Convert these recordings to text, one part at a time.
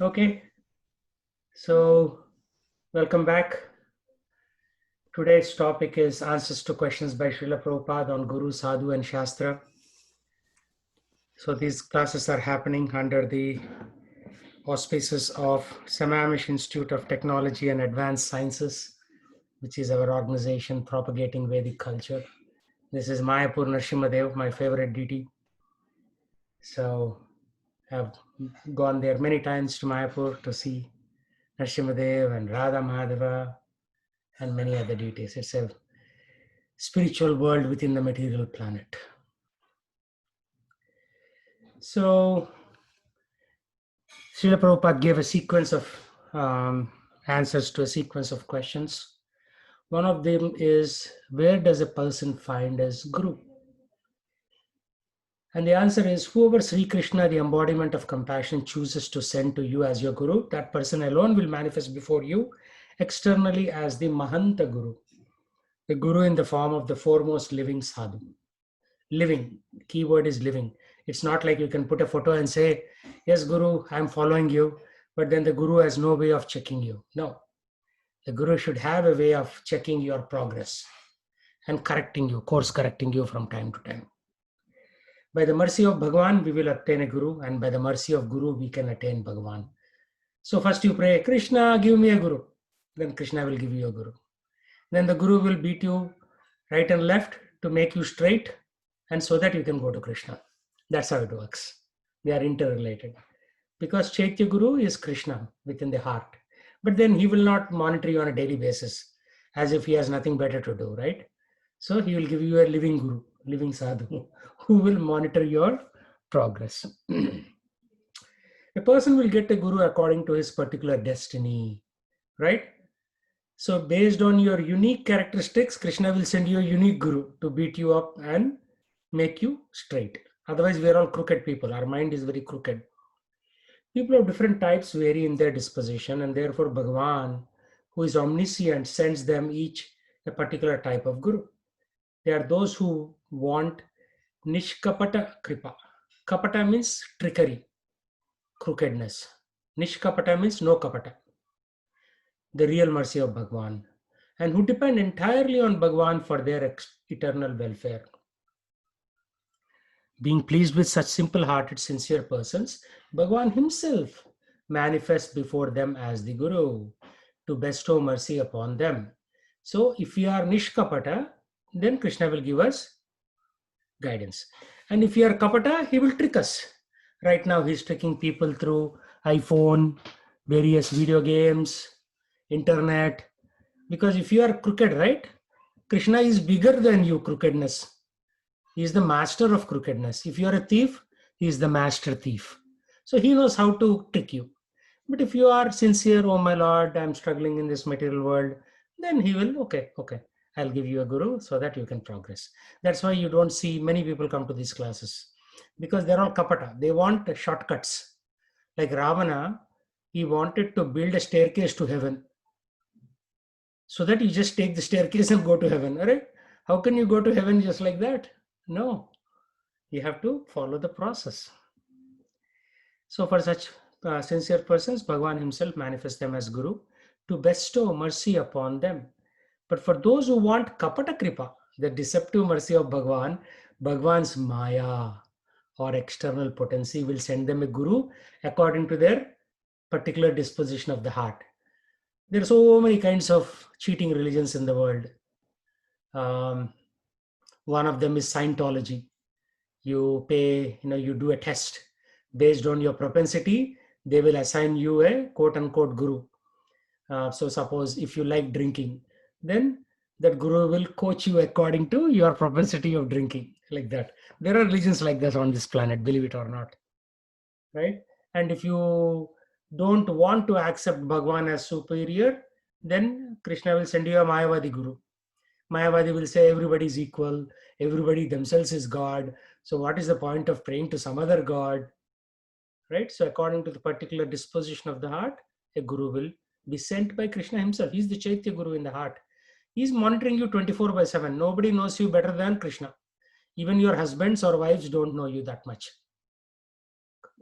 Okay, so welcome back. Today's topic is Answers to Questions by Srila Prabhupada on Guru, Sadhu, and Shastra. So these classes are happening under the auspices of Samamish Institute of Technology and Advanced Sciences, which is our organization propagating Vedic culture. This is Mayapur Nrsimhadev, my favorite deity. So I've gone there many times to Mayapur to see Nrsimhadev and Radha Madhava and many other deities. It's a spiritual world within the material planet. So, Srila Prabhupada gave a sequence of answers to a sequence of questions. One of them is, where does a person find as Guru? And the answer is, whoever Sri Krishna, the embodiment of compassion, chooses to send to you as your Guru, that person alone will manifest before you externally as the Mahanta Guru, the Guru in the form of the foremost living sadhu. Living, keyword is living. It's not like you can put a photo and say, yes, Guru, I'm following you, but then the Guru has no way of checking you. No, the Guru should have a way of checking your progress and correcting you, course correcting you from time to time. By the mercy of Bhagavan, we will attain a Guru, and by the mercy of Guru, we can attain Bhagavan. So first you pray, Krishna, give me a Guru. Then Krishna will give you a Guru. Then the Guru will beat you right and left to make you straight, and so that you can go to Krishna. That's how it works. They are interrelated. Because Chaitya Guru is Krishna within the heart. But then he will not monitor you on a daily basis as if he has nothing better to do, right? So he will give you a living Guru, living sadhu, who will monitor your progress. A person will get a Guru according to his particular destiny, right? So based on your unique characteristics, Krishna will send you a unique Guru to beat you up and make you straight. Otherwise, we are all crooked people. Our mind is very crooked. People of different types vary in their disposition, and therefore Bhagavan, who is omniscient, sends them each a particular type of Guru. They are those who want Nishkapata Kripa. Kapata means trickery, crookedness. Nishkapata means no kapata, the real mercy of Bhagavan, and who depend entirely on Bhagavan for their eternal welfare. Being pleased with such simple-hearted, sincere persons, Bhagavan himself manifests before them as the Guru to bestow mercy upon them. So if we are Nishkapata, then Krishna will give us guidance. And if we are Kapata, he will trick us. Right now, he's tricking people through iPhone, various video games, internet. Because if you are crooked, right? Krishna is bigger than you, crookedness. He is the master of crookedness. If you are a thief, he is the master thief. So he knows how to trick you. But if you are sincere, oh my Lord, I'm struggling in this material world, then he will, okay, I'll give you a Guru so that you can progress. That's why you don't see many people come to these classes, because they're all kapata. They want shortcuts. Like Ravana, he wanted to build a staircase to heaven so that you just take the staircase and go to heaven. All right? How can you go to heaven just like that? No, you have to follow the process. So for such sincere persons, Bhagavan himself manifests them as Guru to bestow mercy upon them. But for those who want Kapata Kripa, the deceptive mercy of Bhagavan, Bhagavan's Maya or external potency will send them a Guru according to their particular disposition of the heart. There are so many kinds of cheating religions in the world. One of them is Scientology. You pay, you do a test based on your propensity. They will assign you a quote unquote Guru. So suppose if you like drinking, then that Guru will coach you according to your propensity of drinking, like that. There are religions like this on this planet, believe it or not, right? And if you don't want to accept Bhagwan as superior, then Krishna will send you a Mayavadi Guru. Mayavadi will say everybody is equal, everybody themselves is God. So what is the point of praying to some other God, right? So according to the particular disposition of the heart, a Guru will be sent by Krishna himself. He's the Chaitya Guru in the heart. He's monitoring you 24/7. Nobody knows you better than Krishna. Even your husbands or wives don't know you that much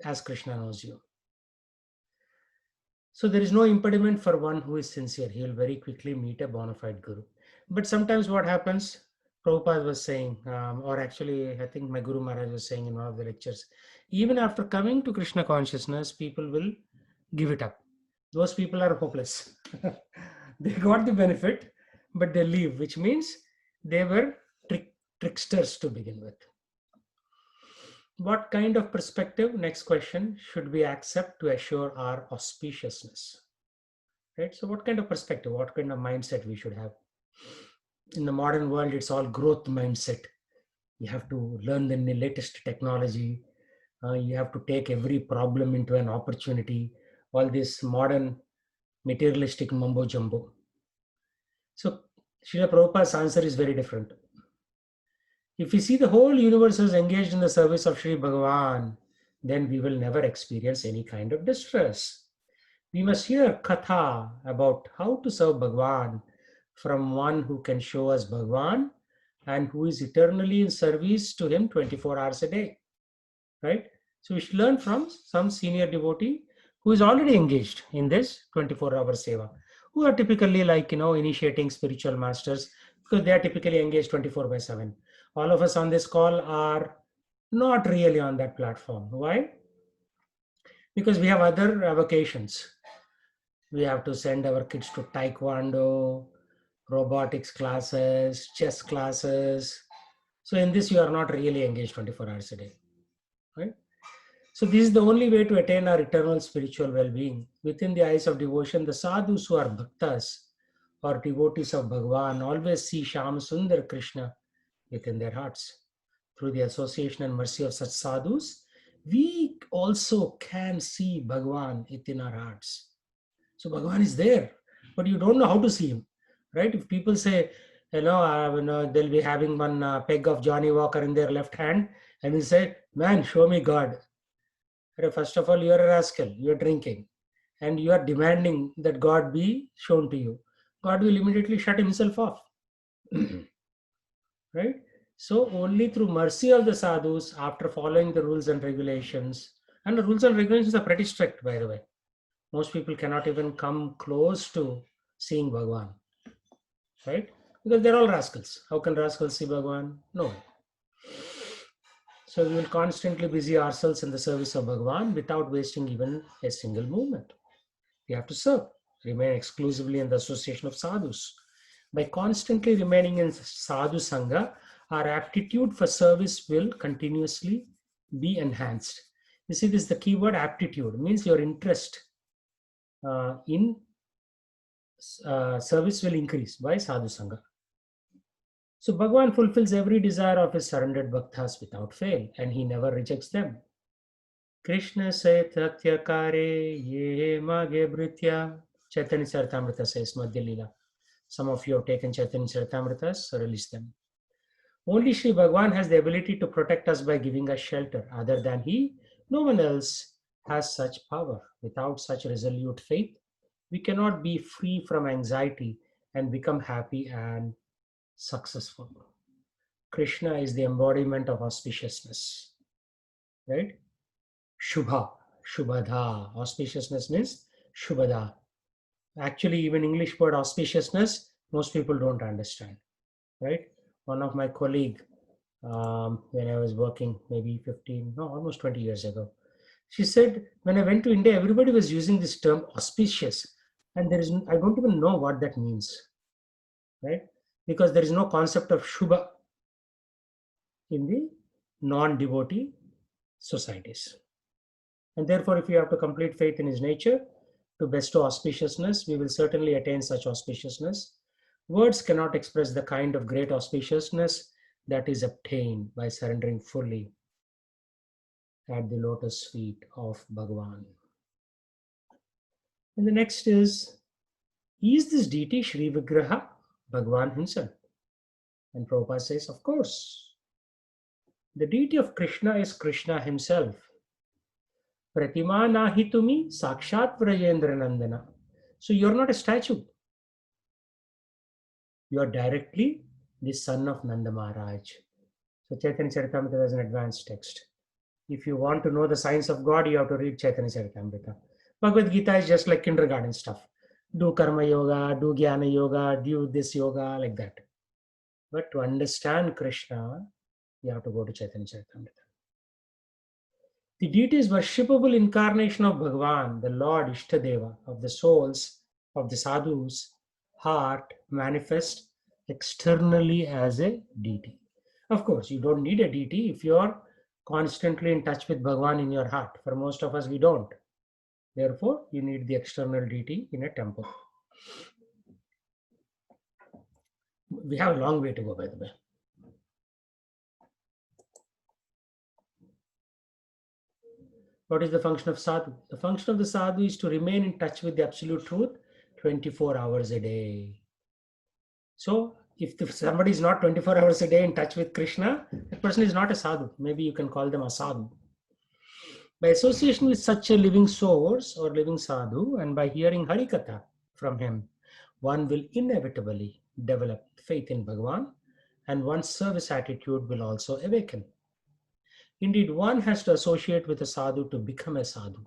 as Krishna knows you. So there is no impediment for one who is sincere. He will very quickly meet a bona fide guru. But sometimes what happens, Prabhupada was saying, or actually I think my Guru Maharaj was saying in one of the lectures, even after coming to Krishna consciousness, people will give it up. Those people are hopeless. They got the benefit, but they leave, which means they were tricksters to begin with. What kind of perspective, next question, should we accept to assure our auspiciousness? Right? So what kind of perspective, what kind of mindset we should have? In the modern world, it's all growth mindset. You have to learn the latest technology. You have to take every problem into an opportunity. All this modern materialistic mumbo jumbo. So Srila Prabhupada's answer is very different. If we see the whole universe is engaged in the service of Sri Bhagavan, then we will never experience any kind of distress. We must hear katha about how to serve Bhagavan from one who can show us Bhagavan and who is eternally in service to him 24 hours a day. Right? So we should learn from some senior devotee who is already engaged in this 24-hour seva, who are typically like, initiating spiritual masters, because they are typically engaged 24/7. All of us on this call are not really on that platform. Why? Because we have other vocations. We have to send our kids to taekwondo, robotics classes, chess classes. So in this, you are not really engaged 24 hours a day, right? So this is the only way to attain our eternal spiritual well-being. Within the eyes of devotion, the sadhus who are bhaktas or devotees of Bhagavan always see Sham Sundar Krishna within their hearts. Through the association and mercy of such sadhus, we also can see Bhagavan within our hearts. So Bhagavan is there, but you don't know how to see him, right? If people say, they'll be having one peg of Johnny Walker in their left hand, and they say, "Man, show me God." First of all, you are a rascal. You are drinking, and you are demanding that God be shown to you. God will immediately shut himself off, right? So only through mercy of the sadhus, after following the rules and regulations, and the rules and regulations are pretty strict, by the way. Most people cannot even come close to seeing Bhagwan, right? Because they're all rascals. How can rascals see Bhagwan? No. So we will constantly busy ourselves in the service of Bhagwan without wasting even a single moment. We have to serve, remain exclusively in the association of sadhus. By constantly remaining in sadhu sangha, our aptitude for service will continuously be enhanced. You see, this is the keyword aptitude, means your interest in service will increase by sadhu sangha. So Bhagavan fulfills every desire of his surrendered bhaktas without fail, and he never rejects them. Krishna se tatyakare ye mage britya. Chaitanya Charitamrita says Madhya Leela. Some of you have taken Chaitanya Charitamritas, so release them. Only Sri Bhagavan has the ability to protect us by giving us shelter. Other than he, no one else has such power. Without such resolute faith, we cannot be free from anxiety and become happy and successful. Krishna is the embodiment of auspiciousness, right? Shubha, Shubhadha. Auspiciousness means Shubhada. Actually, even English word auspiciousness, most people don't understand, right? One of my colleague, when I was working maybe 15, no, almost 20 years ago, she said, when I went to India, everybody was using this term auspicious. And I don't even know what that means, right? Because there is no concept of Shubha in the non-devotee societies. And therefore, if you have to complete faith in his nature to bestow auspiciousness, we will certainly attain such auspiciousness. Words cannot express the kind of great auspiciousness that is obtained by surrendering fully at the lotus feet of Bhagavan. And the next is this deity Sri Vigraha Bhagavan himself? And Prabhupada says, of course. The deity of Krishna is Krishna himself. Pratima nahi tumi sakshat Vrajendra Nandana. So you're not a statue. You are directly the son of Nanda Maharaj. So Chaitanya Charitamrita is an advanced text. If you want to know the science of God, you have to read Chaitanya Charitamrita. Bhagavad Gita is just like kindergarten stuff. Do karma yoga, do jnana yoga, do this yoga, like that. But to understand Krishna, you have to go to Chaitanya Charitamrita. The deity is worshipable incarnation of Bhagavan, the Lord Ishtadeva, of the souls of the sadhus' heart, manifest externally as a deity. Of course, you don't need a deity if you are constantly in touch with Bhagavan in your heart. For most of us, we don't. Therefore, you need the external deity in a temple. We have a long way to go, by the way. What is the function of sadhu? The function of the sadhu is to remain in touch with the absolute truth 24 hours a day. So, if somebody is not 24 hours a day in touch with Krishna, that person is not a sadhu. Maybe you can call them a sadhu. By association with such a living source or living sadhu, and by hearing Harikatha from him, one will inevitably develop faith in Bhagavan, and one's service attitude will also awaken. Indeed, one has to associate with a sadhu to become a sadhu.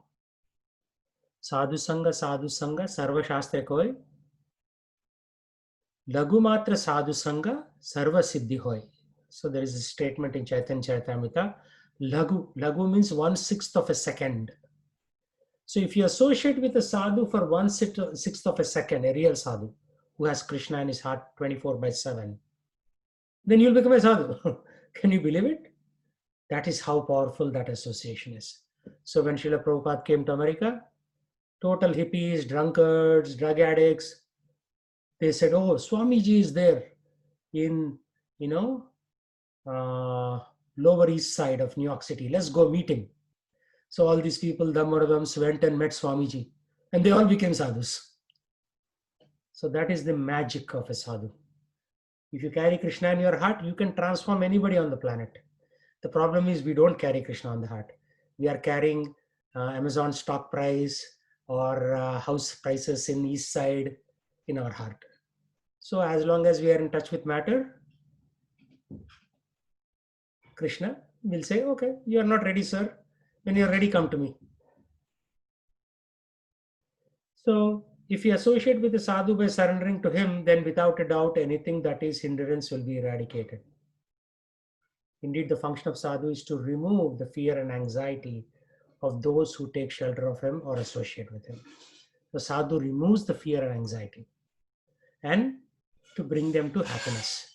Sadhu Sangha, Sarva Shastra Koi. Lagu Matra Sadhu Sangha, Sarva Siddhi Hoy. So there is a statement in Chaitanya Charitamrita. Lagu means 1/6 of a second. So if you associate with a sadhu for 1/6 of a second, a real sadhu, who has Krishna in his heart 24/7, then you'll become a sadhu. Can you believe it? That is how powerful that association is. So when Srila Prabhupada came to America, total hippies, drunkards, drug addicts, they said, oh, Swamiji is there in, Lower East Side of New York City. Let's go meet him. So all these people, Dhammaradams, went and met Swamiji, and they all became sadhus. So that is the magic of a sadhu. If you carry Krishna in your heart, you can transform anybody on the planet. The problem is we don't carry Krishna on the heart. We are carrying Amazon stock price or house prices in East Side in our heart. So as long as we are in touch with matter, Krishna will say, okay, you are not ready, sir. When you are ready, come to me. So if you associate with the sadhu by surrendering to him, then without a doubt, anything that is hindrance will be eradicated. Indeed, the function of sadhu is to remove the fear and anxiety of those who take shelter of him or associate with him. The sadhu removes the fear and anxiety and to bring them to happiness.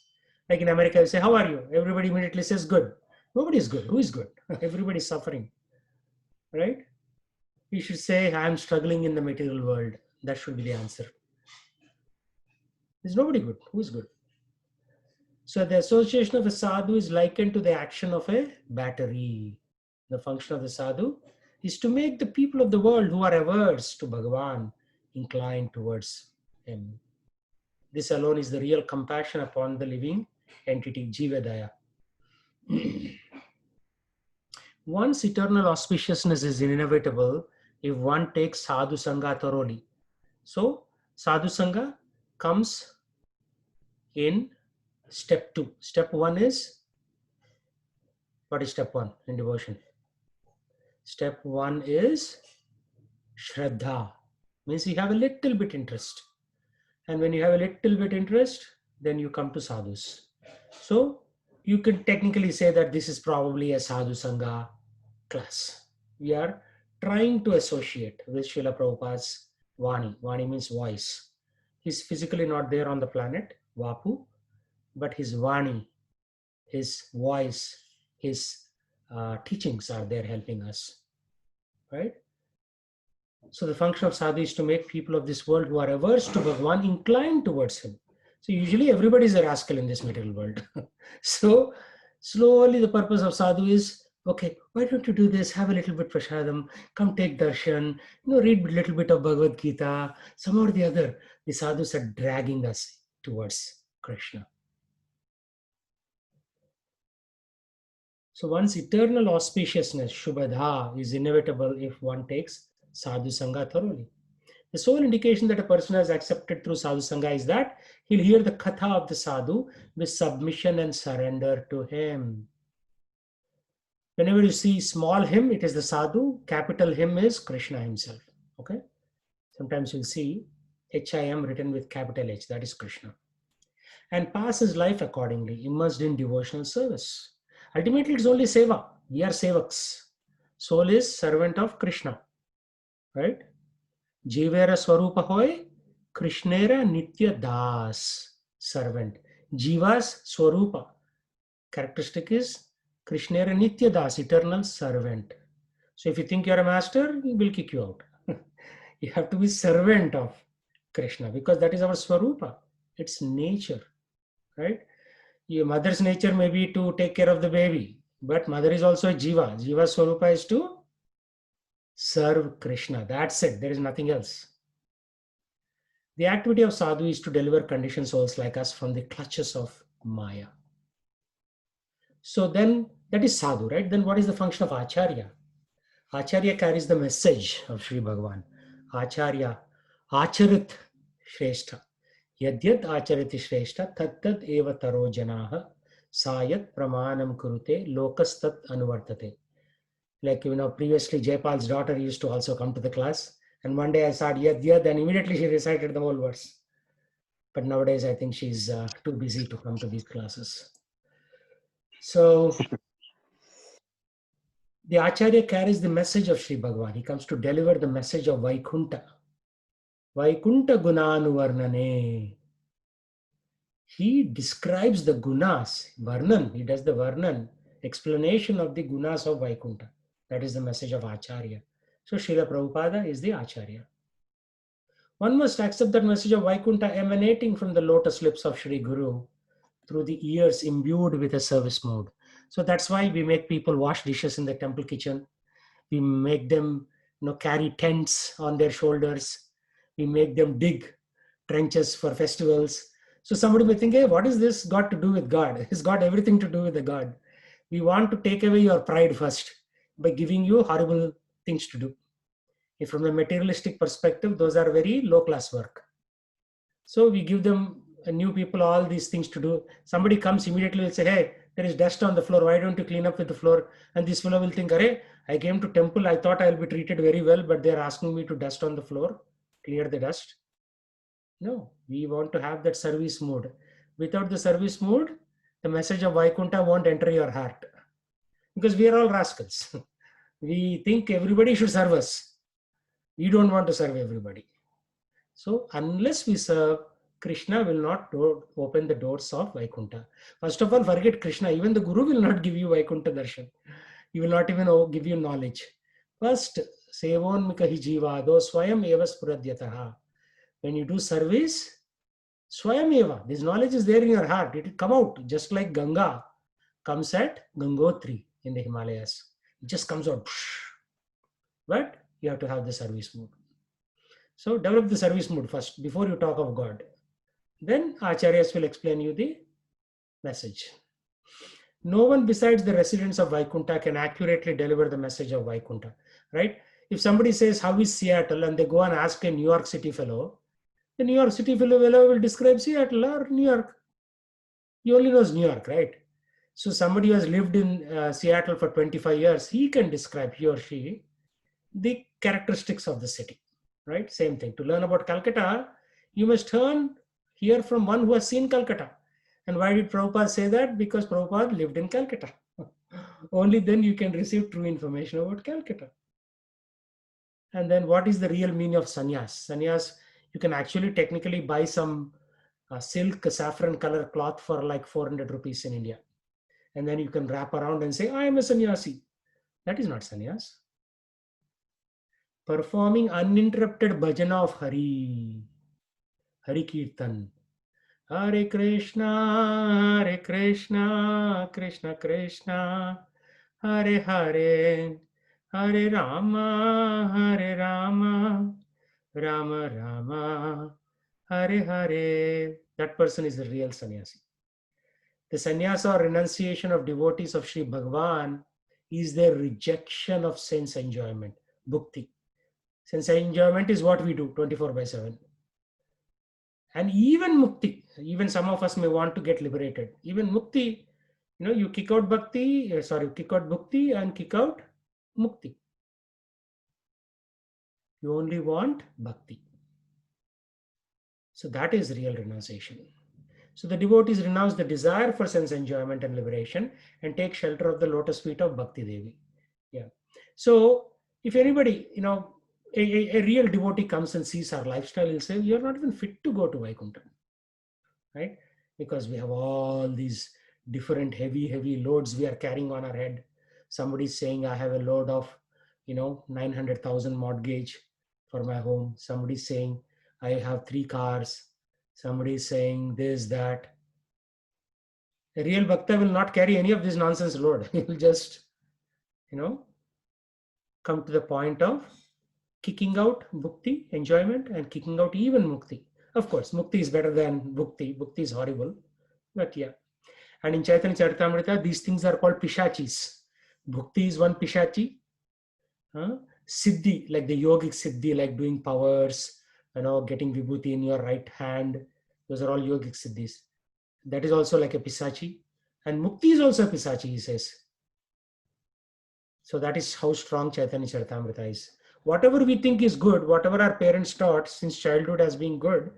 Like in America, you say, how are you? Everybody immediately says, good. Nobody is good. Who is good? Everybody is suffering, right? You should say, I'm struggling in the material world. That should be the answer. There's nobody good. Who is good? So the association of a sadhu is likened to the action of a battery. The function of the sadhu is to make the people of the world who are averse to Bhagavan inclined towards him. This alone is the real compassion upon the living entity, Jivadaya. One's eternal auspiciousness is inevitable if one takes sadhu sangha thoroughly. So sadhu sangha comes in step 2. Step 1 is, what is step 1 in devotion? Step 1 is Shraddha. Means you have a little bit interest. And when you have a little bit interest, then you come to sadhus. So you can technically say that this is probably a sadhu sangha class. We are trying to associate with Srila Prabhupada's Vani. Vani means voice. He's physically not there on the planet, Vapu, but his Vani, his voice, his teachings are there helping us, right? So the function of sadhu is to make people of this world who are averse to Bhagavan inclined towards him. So usually everybody is a rascal in this material world. So slowly the purpose of sadhu is, okay, why don't you do this? Have a little bit prasadam, come take darshan, read a little bit of Bhagavad Gita. Some or the other, the sadhus are dragging us towards Krishna. So one's eternal auspiciousness, Shubhadha, is inevitable if one takes sadhu sangha thoroughly. The sole indication that a person has accepted through sadhu sangha is that he'll hear the katha of the sadhu with submission and surrender to him. Whenever you see small him, it is the sadhu. Capital him is Krishna himself. Okay. Sometimes you'll see HIM written with capital H, that is Krishna. And pass his life accordingly, immersed in devotional service. Ultimately, it's only seva. We are sevaks. Soul is servant of Krishna, right? Jivera Swarupa hoy, Krishnera Nitya Das, servant. Jiva's Swarupa, characteristic is Krishnera Nitya Das, eternal servant. So if you think you're a master, he will kick you out. You have to be servant of Krishna because that is our Swarupa. It's nature, right? Your mother's nature may be to take care of the baby, but mother is also a Jiva. Jiva Swarupa is to serve Krishna. That's it. There is nothing else. The activity of sadhu is to deliver conditioned souls like us from the clutches of Maya. So then that is sadhu, right? Then what is the function of acharya? Acharya carries the message of Sri Bhagavan. Acharya, acharit shrestha. Yadyat achariti shrestha, tat eva taro janaha, sayat pramanam kurute, lokastat anuvartate. Like, previously Jaipal's daughter used to also come to the class. And one day I said Yadyat, and immediately she recited the whole verse. But nowadays I think she's too busy to come to these classes. So the Acharya carries the message of Sri Bhagavan. He comes to deliver the message of Vaikunta. Vaikunta Gunanuvarnane. He describes the gunas, Varnan. He does the Varnan, explanation of the gunas of Vaikunta. That is the message of Acharya. So Srila Prabhupada is the Acharya. One must accept that message of Vaikunta emanating from the lotus lips of Sri Guru through the ears imbued with a service mode. So that's why we make people wash dishes in the temple kitchen. We make them carry tents on their shoulders. We make them dig trenches for festivals. So somebody may think, hey, what is this got to do with God? It's got everything to do with the God. We want to take away your pride first by giving you horrible things to do. If from a materialistic perspective, those are very low class work. So we give them new people all these things to do. Somebody comes immediately will say, hey, there is dust on the floor. Why don't you clean up with the floor? And this fellow will think, Arey, I came to temple. I thought I'll be treated very well, but they're asking me to dust on the floor, clear the dust. No, we want to have that service mood. Without the service mood, the message of Vaikunta won't enter your heart. Because we are all rascals. We think everybody should serve us. We don't want to serve everybody. So unless we serve, Krishna will not open the doors of Vaikunta. First of all, forget Krishna. Even the Guru will not give you Vaikunta darshan. He will not even give you knowledge. First, sevon mikahi jivado swayam eva spuradyataha. When you do service, swayam eva, this knowledge is there in your heart. It will come out just like Ganga comes at Gangotri in the Himalayas. It just comes out. But you have to have the service mood. So develop the service mood first before you talk of God. Then Acharyas will explain you the message. No one besides the residents of Vaikunta can accurately deliver the message of Vaikunta, right? If somebody says, how is Seattle? And they go and ask a New York City fellow, the New York City fellow will describe Seattle or New York. He only knows New York, right? So somebody who has lived in Seattle for 25 years, he can describe, he or she, the characteristics of the city, right? Same thing. To learn about Calcutta, you must hear from one who has seen Calcutta. And why did Prabhupada say that? Because Prabhupada lived in Calcutta. Only then you can receive true information about Calcutta. And then what is the real meaning of sannyas? Sannyas, you can actually technically buy some silk saffron color cloth for like 400 rupees in India. And then you can wrap around and say, I am a sannyasi. That is not sannyas. Performing uninterrupted bhajana of Hari. Hari Kirtan. Hare Krishna, Krishna Krishna, Hare Hare, Hare Rama, Rama Rama, Hare Hare. That person is the real sannyasi. The sannyasa or renunciation of devotees of Sri Bhagavan is their rejection of sense enjoyment, bhukti. Sense enjoyment is what we do 24/7. And even mukti, even some of us may want to get liberated. Even mukti, you kick out kick out bhukti and kick out mukti. You only want bhakti. So that is real renunciation. So the devotees renounce the desire for sense enjoyment and liberation and take shelter of the lotus feet of Bhakti Devi. Yeah. So if anybody, a real devotee comes and sees our lifestyle, he'll say, you're not even fit to go to Vaikuntha, right? Because we have all these different heavy loads we are carrying on our head. Somebody's saying, I have a load of, 900,000 mortgage for my home. Somebody's saying, I have 3 cars. Somebody's saying this, that. A real bhakta will not carry any of this nonsense load. He will just, come to the point of kicking out bhukti, enjoyment, and kicking out even mukti. Of course, mukti is better than bhukti. Bhukti is horrible. But yeah. And in Chaitanya Charitamrita, these things are called pishachis. Bhukti is one pishachi. Siddhi, like the yogic siddhi, like doing powers, getting vibhuti in your right hand. Those are all yogic siddhis. That is also like a pisachi. And mukti is also a pisachi, he says. So that is how strong Chaitanya Charitamrita is. Whatever we think is good, whatever our parents taught since childhood as being good,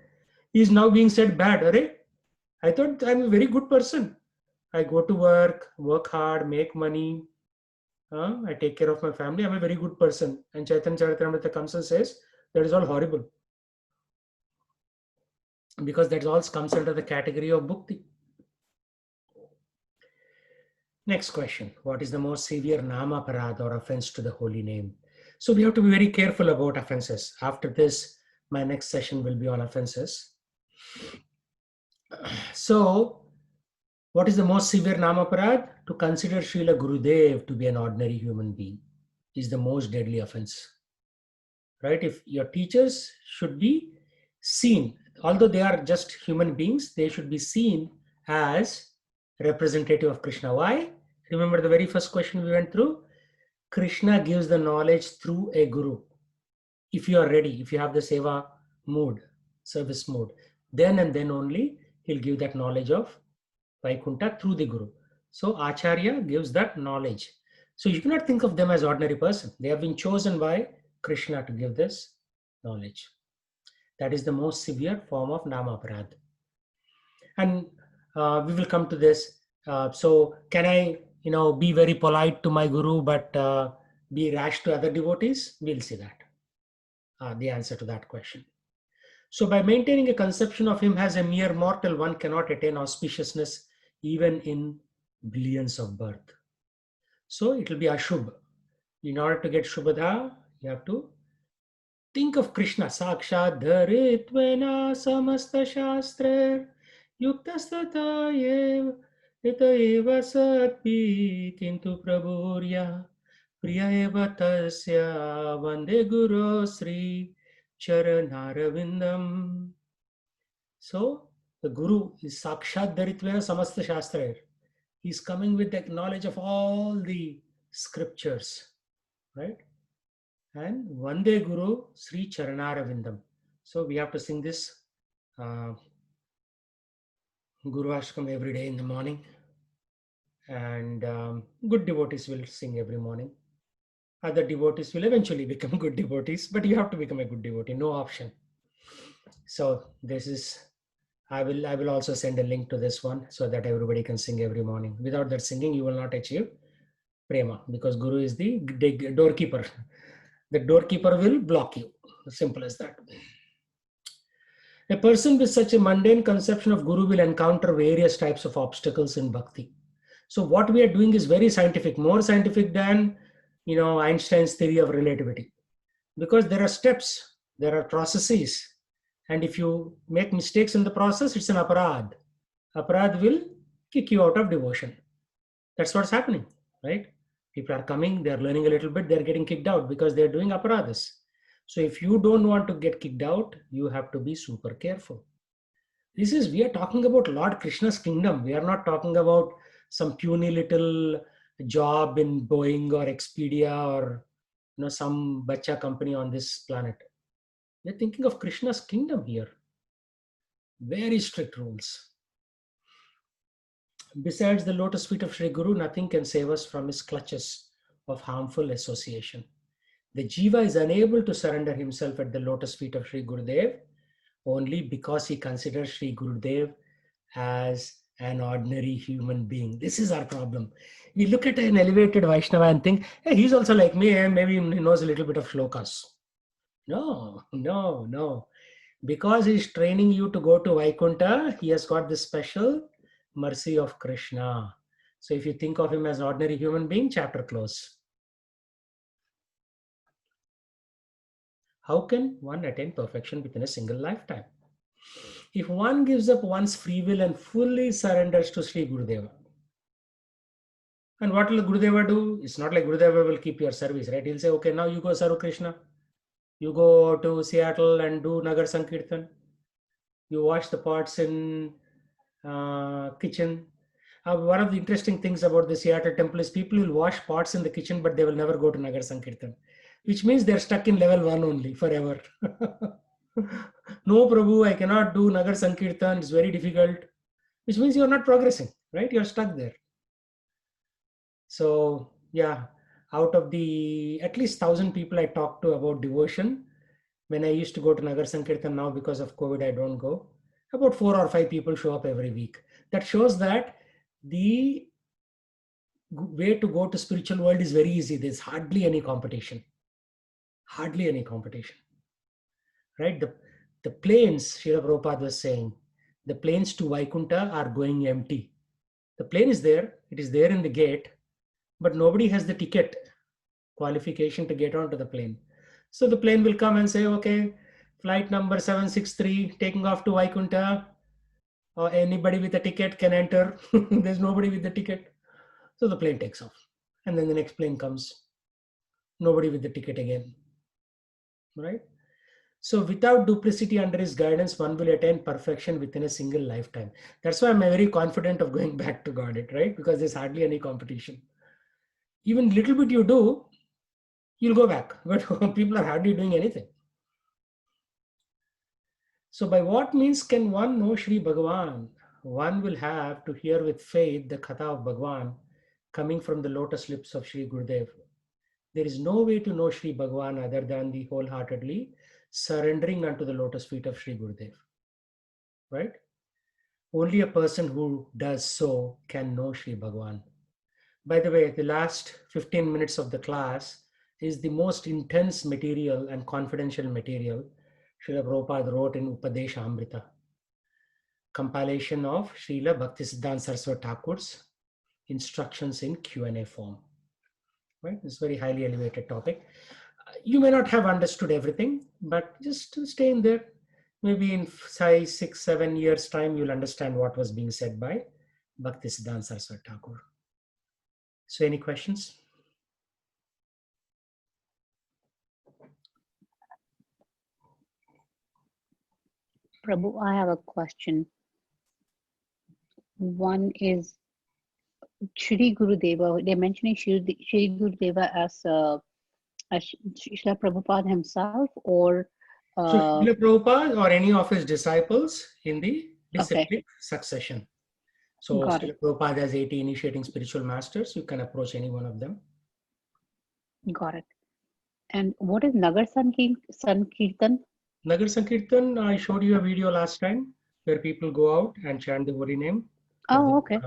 is now being said bad. Arey, I thought I'm a very good person. I go to work hard, make money. I take care of my family. I'm a very good person. And Chaitanya Charitamrita comes and says, that is all horrible. Because that all comes under the category of bhukti. Next question. What is the most severe nama parad or offense to the holy name? So we have to be very careful about offenses. After this, my next session will be on offenses. So, what is the most severe namaparad? To consider Srila Gurudev to be an ordinary human being is the most deadly offense. Right? If your teachers should be seen, although they are just human beings, they should be seen as representative of Krishna. Why? Remember the very first question we went through? Krishna gives the knowledge through a guru. If you are ready, if you have the seva mood, service mode, then and then only he'll give that knowledge of Vaikuntha through the guru. So Acharya gives that knowledge. So you cannot think of them as ordinary person. They have been chosen by Krishna to give this knowledge. That is the most severe form of namaparad. And we will come to this. So can I, be very polite to my guru, but be rash to other devotees? We'll see that. The answer to that question. So by maintaining a conception of him as a mere mortal, one cannot attain auspiciousness even in billions of birth. So it will be Ashubh. In order to get Shubhadha, you have to think of Krishna. Sakshat dharitvena samasta shastra yuktastata ita eva satpi kintu prabhurya priya eva tasya vande guru sri Charanarvindam. So the Guru is Sakshat Dharitvena Samasta Shastra. He's coming with the knowledge of all the scriptures, right? And Vande Guru Sri Charanarvindam. So we have to sing this Guru Ashkam every day in the morning. And good devotees will sing every morning. Other devotees will eventually become good devotees, but you have to become a good devotee, no option. So this is, I will also send a link to this one so that everybody can sing every morning. Without that singing, you will not achieve prema, because Guru is the doorkeeper. The doorkeeper will block you. Simple as that. A person with such a mundane conception of Guru will encounter various types of obstacles in bhakti. So what we are doing is very scientific, more scientific than Einstein's theory of relativity, because there are steps, there are processes, and if you make mistakes in the process, it's an aparad. Aparad will kick you out of devotion. That's what's happening, right? People are coming, they're learning a little bit, they're getting kicked out because they're doing aparadas. So if you don't want to get kicked out, you have to be super careful. We are talking about Lord Krishna's kingdom. We are not talking about some puny little job in Boeing or Expedia or some bacha company on this planet. We're thinking of Krishna's kingdom here. Very strict rules. Besides the lotus feet of Sri Guru, nothing can save us from his clutches of harmful association. The jiva is unable to surrender himself at the lotus feet of Sri Gurudev. only because he considers Sri Gurudev as an ordinary human being. This is our problem. We look at an elevated Vaishnava and think, hey, he's also like me, and maybe he knows a little bit of shlokas. No, no, no. Because he's training you to go to Vaikuntha, he has got this special mercy of Krishna. So if you think of him as an ordinary human being, chapter close. How can one attain perfection within a single lifetime? If one gives up one's free will and fully surrenders to Sri Gurudeva. And what will Gurudeva do? It's not like Gurudeva will keep your service, right? He'll say, okay, now you go serve Krishna. You go to Seattle and do Nagar Sankirtan. You wash the pots in kitchen. One of the interesting things about the Seattle temple is people will wash pots in the kitchen, but they will never go to Nagar Sankirtan, which means they're stuck in level 1 only forever. No, Prabhu, I cannot do Nagar Sankirtan. It's very difficult, which means you're not progressing, right? You're stuck there. So, yeah, out of the at least 1,000 people I talked to about devotion, when I used to go to Nagar Sankirtan, now because of COVID, I don't go. About 4 or 5 people show up every week. That shows that the way to go to spiritual world is very easy. There's hardly any competition. Hardly any competition. Right? The planes, Srila Prabhupada was saying, the planes to Vaikuntha are going empty. The plane is there, it is there in the gate, but nobody has the ticket qualification to get onto the plane. So the plane will come and say, okay, flight number 763 taking off to Vaikuntha, or anybody with a ticket can enter. There's nobody with the ticket. So the plane takes off. And then the next plane comes. Nobody with the ticket again. Right? So without duplicity under his guidance, one will attain perfection within a single lifetime. That's why I'm very confident of going back to Godhead, right? Because there's hardly any competition. Even little bit you do, you'll go back. But people are hardly doing anything. So by what means can one know Sri Bhagavan? One will have to hear with faith the Katha of Bhagavan coming from the lotus lips of Sri Gurudev. There is no way to know Sri Bhagavan other than the wholeheartedly surrendering unto the lotus feet of Sri Gurudev. Right? Only a person who does so can know Sri Bhagavan. By the way, the last 15 minutes of the class is the most intense material and confidential material Srila Prabhupada wrote in Upadesha Amrita, compilation of Srila Bhaktisiddhanta Saraswati Thakur's instructions in Q&A form. Right? It's a very highly elevated topic. You may not have understood everything, but just stay in there. Maybe in 5, 6, 7 years' time, you'll understand what was being said by Bhaktisiddhanta Saraswati Thakur. So, any questions? Prabhu, I have a question. One is Shri Gurudeva. They're mentioning Shri Gurudeva as Srila Prabhupada himself, or So, Srila Prabhupada or any of his disciples in the disciplic succession. So, Got Srila it. Prabhupada has 80 initiating spiritual masters. You can approach any one of them. Got it. And what is Nagar Sankirtan? Nagar Sankirtan, I showed you a video last time where people go out and chant the holy name. Oh, okay.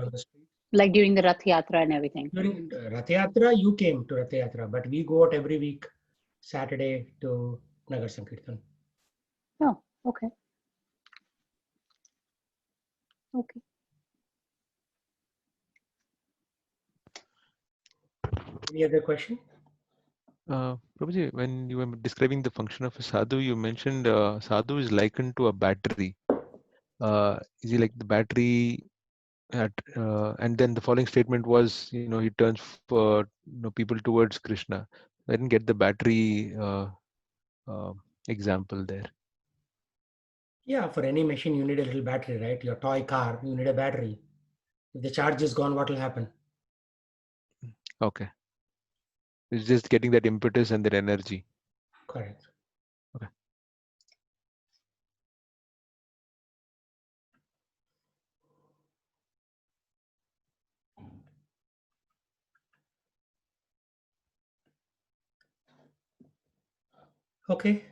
Like during the Rath Yatra and everything. During Rath Yatra, you came to Rath Yatra, but we go out every week, Saturday, to Nagar Sankirtan. Oh, okay. Okay. Any other question? Prabhuji, when you were describing the function of a sadhu, you mentioned sadhu is likened to a battery. Is he like the battery? And then the following statement was, he turns for people towards Krishna. I didn't get the battery example there. Yeah, for any machine, you need a little battery, right? Your toy car, you need a battery. If the charge is gone, what will happen? Okay. It's just getting that impetus and that energy. Correct. Okay. Okay.